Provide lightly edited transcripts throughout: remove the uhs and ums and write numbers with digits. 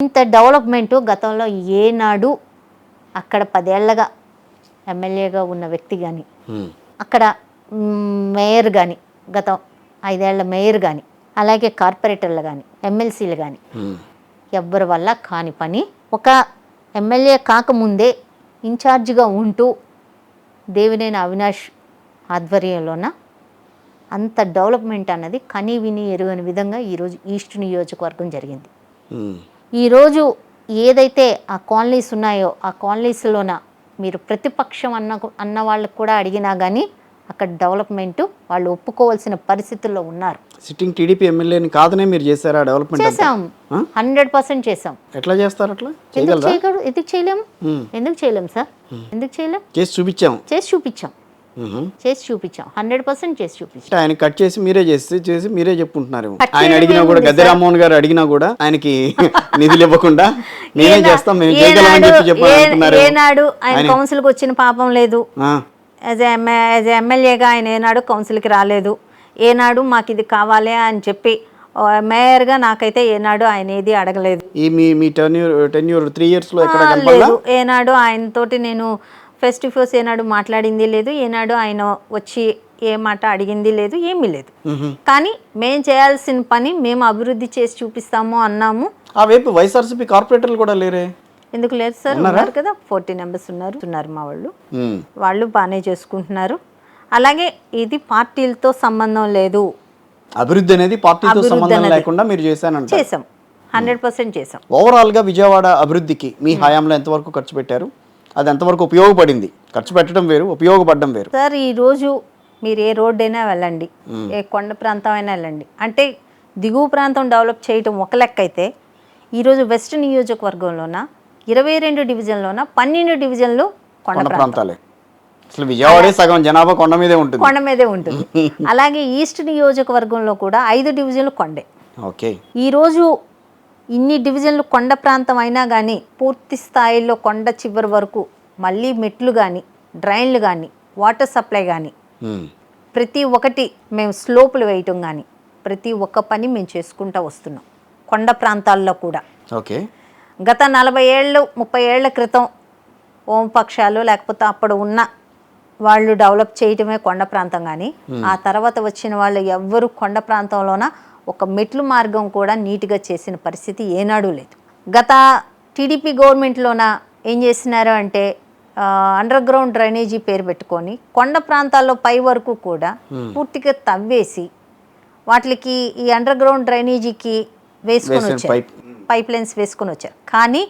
ఇంత డెవలప్మెంట్ గతంలో ఏనాడు అక్కడ 10 ఏళ్లగా ఎమ్మెల్యేగా ఉన్న వ్యక్తి కానీ, అక్కడ మేయర్ కానీ, గతం 5 ఏళ్ల మేయర్ కానీ, అలాగే కార్పొరేటర్లు కానీ, ఎమ్మెల్సీలు కానీ ఎవ్వరి వల్ల కాని పని ఒక ఎమ్మెల్యే కాకముందే ఇన్ఛార్జిగా ఉంటూ దేవినేని అవినాష్ ఆధ్వర్యంలోన అంత డెవలప్మెంట్ అన్నది కని విని ఎరుగని విధంగా ఈరోజు ఈస్ట్ నియోజకవర్గం జరిగింది. ఈరోజు ఏదైతే ఆ కాలనీస్ ఉన్నాయో ఆ కాలనీస్లోన మీరు ప్రతిపక్షం అన్న వాళ్ళకు కూడా అడిగినా కానీ అక్కడ డెవలప్మెంట్ వాళ్ళు ఒప్పుకోవాల్సిన పరిస్థితుల్లో ఉన్నారు. సిట్టింగ్ టీడీపీ ఎమ్మెల్యేని కాదనే మీరు చేశారా డెవలప్మెంట్? చేసాం, 100% చేసాం. ఎట్లా చేస్తారు? అట్లా ఎందుకు చేయలేము? ఎందుకు చేయలేము సార్? ఎందుకు చేయలేం? చేసి చూపించాం. 100% చేసి చూపించాం. ఆయన కట్ చేసి మీరే చేసి మీరే చెప్పుకుంటున్నారు. ఆయన అడిగినా కూడా గద్దె రామ్మోహన్ గారు అడిగినా కూడా ఆయనకి నిధులు ఇవ్వకుండా మేమే చేస్తాం, మేము చేయగలమని చెప్పి చెప్పారు. ఏనాడు ఆయన కౌన్సిల్కి వచ్చిన పాపం లేదు. యాజ్ ఎమ్మెల్యేగా ఆయన ఏనాడు కౌన్సిల్కి రాలేదు. ఏనాడు మాకు ఇది కావాలి అని చెప్పి మేయర్గా నాకైతే ఏనాడు ఆయన ఏది అడగలేదు. మీ టెన్యూర్ 3 years లో లేదు. ఏనాడు ఆయనతోటి నేను ఫేస్ టు ఫేస్ ఏనాడు మాట్లాడింది లేదు. ఏనాడు ఆయన వచ్చి ఏ మాట అడిగింది లేదు, ఏమీ లేదు. కానీ మేము చేయాల్సిన పని మేము అభివృద్ధి చేసి చూపిస్తాము అన్నాము. ఆ వైపు వైఎస్ఆర్సీపీ కార్పొరేటర్లు కూడా లేరే? ఎందుకు లేదు సార్? ఉన్నారు కదా, 40 members ఉన్నారు మా వాళ్ళు బాగానే చేసుకుంటున్నారు. అలాగే ఇది పార్టీలతో సంబంధం లేదు. అభివృద్ధి అనేది పార్టీతో సంబంధం లేకుండా మీరు చేశానంట. చేసాం, 100% చేసాం. ఓవరాల్ గా విజయవాడ అభివృద్ధికి మీ హయాంలో ఎంతవరకు ఖర్చు పెట్టారు? అది ఎంతవరకు ఉపయోగపడింది? ఖర్చు పెట్టడం వేరు, ఉపయోగపడడం వేరు. సార్ ఈరోజు మీరు ఏ రోడ్ అయినా వెళ్ళండి, ఏ కొండ ప్రాంతం అయినా వెళ్ళండి, అంటే దిగువ ప్రాంతం డెవలప్ చేయటం ఒక లెక్క అయితే ఈరోజు వెస్ట్ నియోజకవర్గంలోన 22 డివిజన్లోన 12 డివిజన్లు కొండ ప్రాంతాలే. అసలు విజయవాడే సగం జనాభా కొండ మీదే ఉంటుంది. అలాగే ఈస్ట్ నియోజకవర్గంలో కూడా 5 డివిజన్లు కొండే. ఓకే. ఈరోజు ఇన్ని డివిజన్లు కొండ ప్రాంతం అయినా కానీ పూర్తి స్థాయిలో కొండ చివరి వరకు మళ్ళీ మెట్లు కానీ, డ్రైన్లు కానీ, వాటర్ సప్లై కానీ ప్రతి ఒక్కటి మేము స్లోపులు వేయటం కానీ ప్రతి ఒక్క పని మేము చేసుకుంటూ వస్తున్నాం కొండ ప్రాంతాల్లో కూడా. ఓకే. గత 40 ఏళ్ళు 30 ఏళ్ల క్రితం ఓంపక్షాలు లేకపోతే అప్పుడు ఉన్న వాళ్ళు డెవలప్ చేయటమే కొండ ప్రాంతం. కానీ ఆ తర్వాత వచ్చిన వాళ్ళు ఎవ్వరూ కొండ ప్రాంతంలోన ఒక మెట్లు మార్గం కూడా నీట్గా చేసిన పరిస్థితి ఏనాడూ లేదు. గత టీడీపీ గవర్నమెంట్లోన ఏం చేసినారు అంటే అండర్ గ్రౌండ్ డ్రైనేజీ పేరు పెట్టుకొని కొండ ప్రాంతాల్లో పై వరకు కూడా పూర్తిగా తవ్వేసి వాటికి ఈ అండర్ గ్రౌండ్ డ్రైనేజీకి వేసుకొని వచ్చారు, పైప్ లైన్స్ వేసుకొని వచ్చారు. కానీ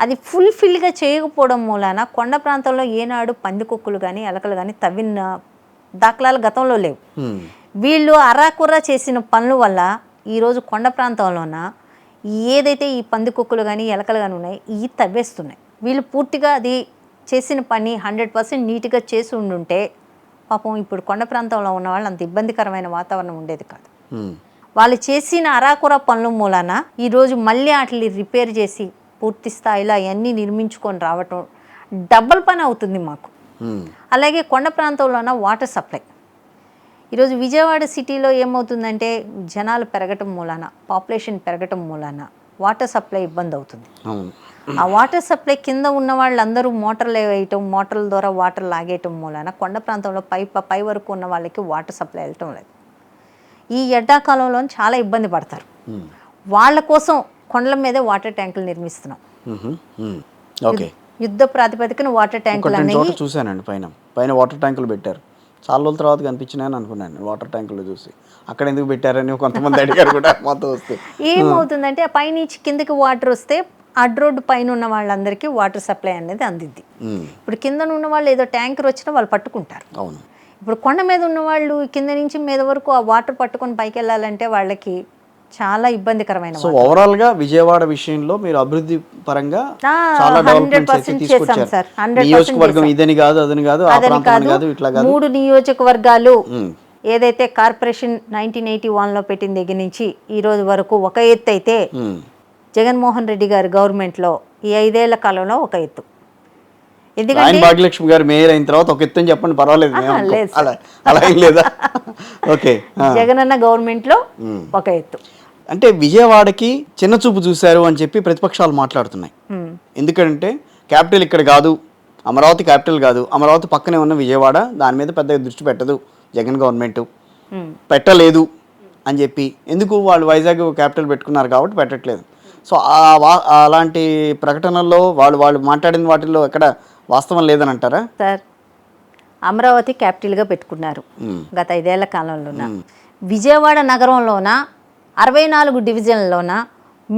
అది ఫుల్ఫిల్గా చేయకపోవడం మూలాన కొండ ప్రాంతంలో ఏనాడు పందికొక్కులు కానీ ఎలకలు కానీ తవ్విన దాఖలాలు గతంలో లేవు. వీళ్ళు అరాకుర్రా చేసిన పనుల వల్ల ఈరోజు కొండ ప్రాంతంలోన ఏదైతే ఈ పందికొక్కులు కానీ ఎలకలు కానీ ఉన్నాయి ఇవి తవ్వేస్తున్నాయి. వీళ్ళు పూర్తిగా అది చేసిన పని 100% నీట్గా చేసి ఉండుంటే పాపం ఇప్పుడు కొండ ప్రాంతంలో ఉన్న వాళ్ళు అంత ఇబ్బందికరమైన వాతావరణం ఉండేది కాదు. వాళ్ళు చేసిన అరాకుర పనుల మూలాన ఈరోజు మళ్ళీ వాటిని రిపేర్ చేసి పూర్తి స్థాయిలో అవన్నీ నిర్మించుకొని రావటం డబల్ పని అవుతుంది మాకు. అలాగే కొండ ప్రాంతంలోన వాటర్ సప్లై ఈరోజు విజయవాడ సిటీలో ఏమవుతుందంటే జనాలు పెరగటం మూలాన, పాపులేషన్ పెరగటం మూలాన వాటర్ సప్లై ఇబ్బంది అవుతుంది. ఆ వాటర్ సప్లై కింద ఉన్న వాళ్ళందరూ మోటార్లు వేయటం, మోటార్ల ద్వారా వాటర్ లాగేయటం మూలాన కొండ ప్రాంతంలో పై వరకు ఉన్న వాళ్ళకి వాటర్ సప్లై వెళ్ళటం లేదు. ఈ ఎండాకాలంలో చాలా ఇబ్బంది పడతారు. వాళ్ళ కోసం కొండల మీదే వాటర్ ట్యాంకులు నిర్మిస్తున్నాం. యుద్ధ ప్రాతిపదికన వాటర్ ట్యాంకులు అనేవి చూశానండి. పైన వాటర్ ట్యాంకులు పెట్టారు. చాలా రోజుల తర్వాత కనిపించినాయని అనుకున్నాను వాటర్ ట్యాంకులు చూసి. అక్కడ ఎందుకు పెట్టారని కొంతమంది అడిగారు కూడా. మొత్తం వస్తే ఏమవుతుందంటే ఆ పైనుంచి కిందకి వాటర్ వస్తే అడ్ రోడ్డు పైన ఉన్న వాళ్ళందరికీ వాటర్ సప్లై అనేది అందిద్ది. ఇప్పుడు కింద ఉన్న వాళ్ళు ఏదో ట్యాంకర్ వచ్చినా వాళ్ళు పట్టుకుంటారు. అవును. ఇప్పుడు కొండ మీద ఉన్న వాళ్ళు కింద నుంచి మీద వరకు ఆ వాటర్ పట్టుకొని పైకి వెళ్ళాలంటే వాళ్ళకి చాలా ఇబ్బందికరమైన. సో ఓవరాల్ గా విజయవాడ విషయంలో మీరు అభివృద్ధి పరంగా చాలా డెవలప్మెంట్ తీసుకొచ్చారు. నియోజకవర్గం ఇదని కాదు, అదని కాదు, ఆ ప్రాంతం కాదు, ఇట్లా కాదు. 3 నియోజకవర్గాలు ఏదైతే కార్పొరేషన్ 1981లో పెట్టిన దగ్గర నుంచి ఈ రోజు వరకు ఒక ఎత్తు అయితే జగన్మోహన్ రెడ్డి గారి గవర్నమెంట్లో ఈ 5 ఏళ్ల కాలంలో ఒక ఎత్తు. ఎందుకంటే భాగ్యలక్ష్మి గారు మేయర్ అయిన తర్వాత ఒక ఎత్తు చెప్పండి, పర్వాలేదు. అలా ఏం లేదా? ఓకే. జగనన్న గవర్నమెంట్లో ఒక ఎత్తు. అంటే విజయవాడకి చిన్న చూపు చూశారు అని చెప్పి ప్రతిపక్షాలు మాట్లాడుతున్నాయి. ఎందుకంటే క్యాపిటల్ ఇక్కడ కాదు, అమరావతి క్యాపిటల్ కాదు, అమరావతి పక్కనే ఉన్న విజయవాడ, దాని మీద పెద్దగా దృష్టి పెట్టదు జగన్ గవర్నమెంట్, పెట్టలేదు అని చెప్పి. ఎందుకు వాళ్ళు వైజాగ్ క్యాపిటల్ పెట్టుకున్నారు కాబట్టి పెట్టట్లేదు. సో అలాంటి ప్రకటనల్లో వాళ్ళు మాట్లాడిన వాటిల్లో ఎక్కడ వాస్తవం లేదని అంటారా? సార్, అమరావతి క్యాపిటల్గా పెట్టుకున్నారు గత 5 ఏళ్ల కాలంలోన. విజయవాడ నగరంలోన 64 డివిజన్లలోన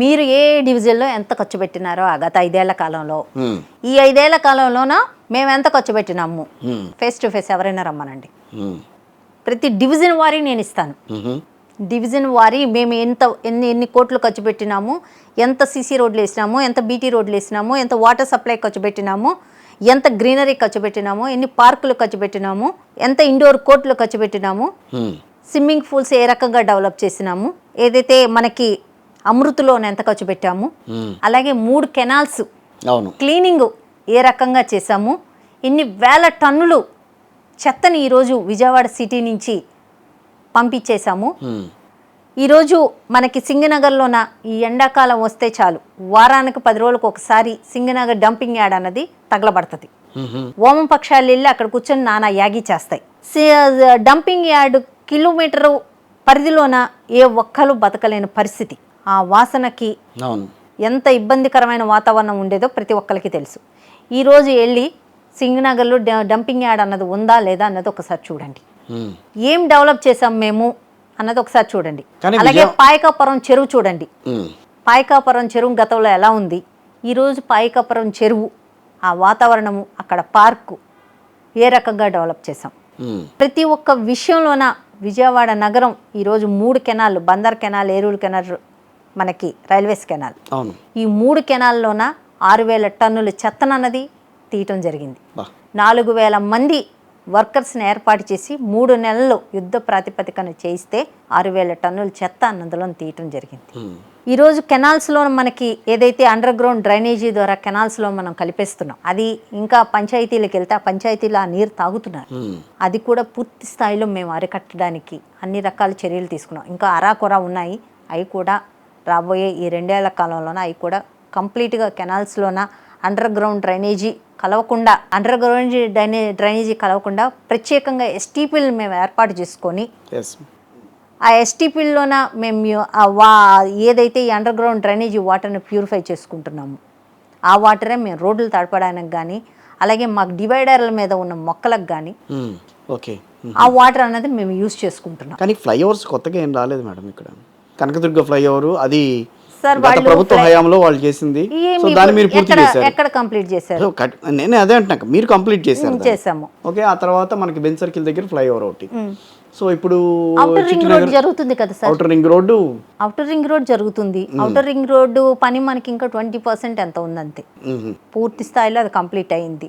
మీరు ఏ డివిజన్లో ఎంత ఖర్చు పెట్టినారో ఆ గత 5 ఏళ్ల కాలంలో, ఈ 5 ఏళ్ల కాలంలోన మేము ఎంత ఖర్చు పెట్టినాము ఫేస్ టు ఫేస్ ఎవరైనా రమ్మనండి. ప్రతి డివిజన్ వారీ నేను ఇస్తాను. డివిజన్ వారీ మేము ఎన్ని కోట్లు ఖర్చు పెట్టినాము, ఎంత సీసీ రోడ్లు వేసినాము, ఎంత బీటీ రోడ్లు వేసినాము, ఎంత వాటర్ సప్లై ఖర్చు పెట్టినాము, ఎంత గ్రీనరీ ఖర్చు పెట్టినాము, ఎన్ని పార్కులు ఖర్చు పెట్టినాము, ఎంత ఇండోర్ కోర్టులు ఖర్చు పెట్టినాము, స్విమ్మింగ్ పూల్స్ ఏ రకంగా డెవలప్ చేసినాము, ఏదైతే మనకి అమృతలోనే ఎంత ఖర్చు పెట్టాము, అలాగే 3 కెనాల్స్ క్లీనింగ్ ఏ రకంగా చేశాము, ఇన్ని వేల టన్నులు చెత్తని ఈరోజు విజయవాడ సిటీ నుంచి పంపించేశాము. ఈరోజు మనకి సింగనగర్లోన ఈ ఎండాకాలం వస్తే చాలు, వారానికి 10 రోజులకు ఒకసారి సింగనగర్ డంపింగ్ యార్డ్ అన్నది తగలబడుతుంది. వామపక్షాలు వెళ్ళి అక్కడ కూర్చొని నానా యాగి చేస్తాయి. డంపింగ్ యార్డ్ కిలోమీటరు పరిధిలోన ఏ ఒక్కరు బతకలేని పరిస్థితి. ఆ వాసనకి ఎంత ఇబ్బందికరమైన వాతావరణం ఉండేదో ప్రతి ఒక్కరికి తెలుసు. ఈరోజు వెళ్ళి సింగనగర్లో డంపింగ్ యార్డ్ అన్నది ఉందా లేదా అన్నది ఒకసారి చూడండి. ఏం డెవలప్ చేసాం మేము అన్నది ఒకసారి చూడండి. అలాగే పాయకాపురం చెరువు చూడండి. పాయకాపురం చెరువు గతంలో ఎలా ఉంది, ఈరోజు పాయకాపురం చెరువు ఆ వాతావరణము, అక్కడ పార్కు ఏ రకంగా డెవలప్ చేసాం. ప్రతి ఒక్క విషయంలోన విజయవాడ నగరం ఈరోజు 3 కెనాల్, బందర్ కెనాల్, ఏరూరు కెనాల్, మనకి రైల్వేస్ కెనాల్, ఈ 3 కెనాల్లోన 6,000 టన్నుల చెత్తనన్నది తీయటం జరిగింది. 4,000 మంది వర్కర్స్ని ఏర్పాటు చేసి 3 నెలలు యుద్ధ ప్రాతిపదికన చేయిస్తే 6,000 టన్నుల చెత్త అన్నదిలో తీయటం జరిగింది. ఈరోజు కెనాల్స్లో మనకి ఏదైతే అండర్ గ్రౌండ్ డ్రైనేజీ ద్వారా కెనాల్స్లో మనం కలిపేస్తున్నాం, అది ఇంకా పంచాయతీలకు వెళ్తే ఆ పంచాయతీలో ఆ నీరు తాగుతున్నారు. అది కూడా పూర్తి స్థాయిలో మేము అరికట్టడానికి అన్ని రకాల చర్యలు తీసుకున్నాం. ఇంకా అరాకొర ఉన్నాయి, అవి కూడా రాబోయే ఈ 2 ఏళ్ల కాలంలోన అవి కూడా కంప్లీట్గా కెనాల్స్లోన అండర్ గ్రౌండ్ డ్రైనేజీ కలవకుండా, ప్రత్యేకంగా ఎస్టీపీలు మేము ఏర్పాటు చేసుకొని ఆ ఎస్టీపీల్లోన మేము ఏదైతే ఈ అండర్ గ్రౌండ్ డ్రైనేజీ వాటర్ని ప్యూరిఫై చేసుకుంటున్నాము, ఆ వాటరే మేము రోడ్లు తడపడానికి కానీ, అలాగే మాకు డివైడర్ల మీద ఉన్న మొక్కలకు కానీ ఆ వాటర్ అన్నది మేము యూజ్ చేసుకుంటున్నాం. కానీ ఫ్లైఓవర్స్ కొత్తగా ఏం రాలేదు మేడం. ఇక్కడ కనకదుర్గ ఫ్లైఓవర్ అది ప్రభుత్వ హయాంలో వాళ్ళు చేసింది. సో దాన్ని మీరు పూర్తి చేశారు. ఎక్కడ కంప్లీట్ చేశారు? నేను అదే అంటున్నా, మీరు కంప్లీట్ చేశారు. చేసాము. ఓకే, ఆ తర్వాత మనకి బెన్ సర్కిల్ దగ్గర ఫ్లైఓవర్ ఒకటి. సో ఇప్పుడు ఔటర్ రింగ్ రోడ్ జరుగుతుంది కదా సార్. ఔటర్ రింగ్ రోడ్ జరుగుతుంది. ఔటర్ రింగ్ రోడ్డు పని మనకి ఇంకా 20% ఎంత ఉందంతే. పూర్తి స్థాయిలో అది కంప్లీట్ అయింది.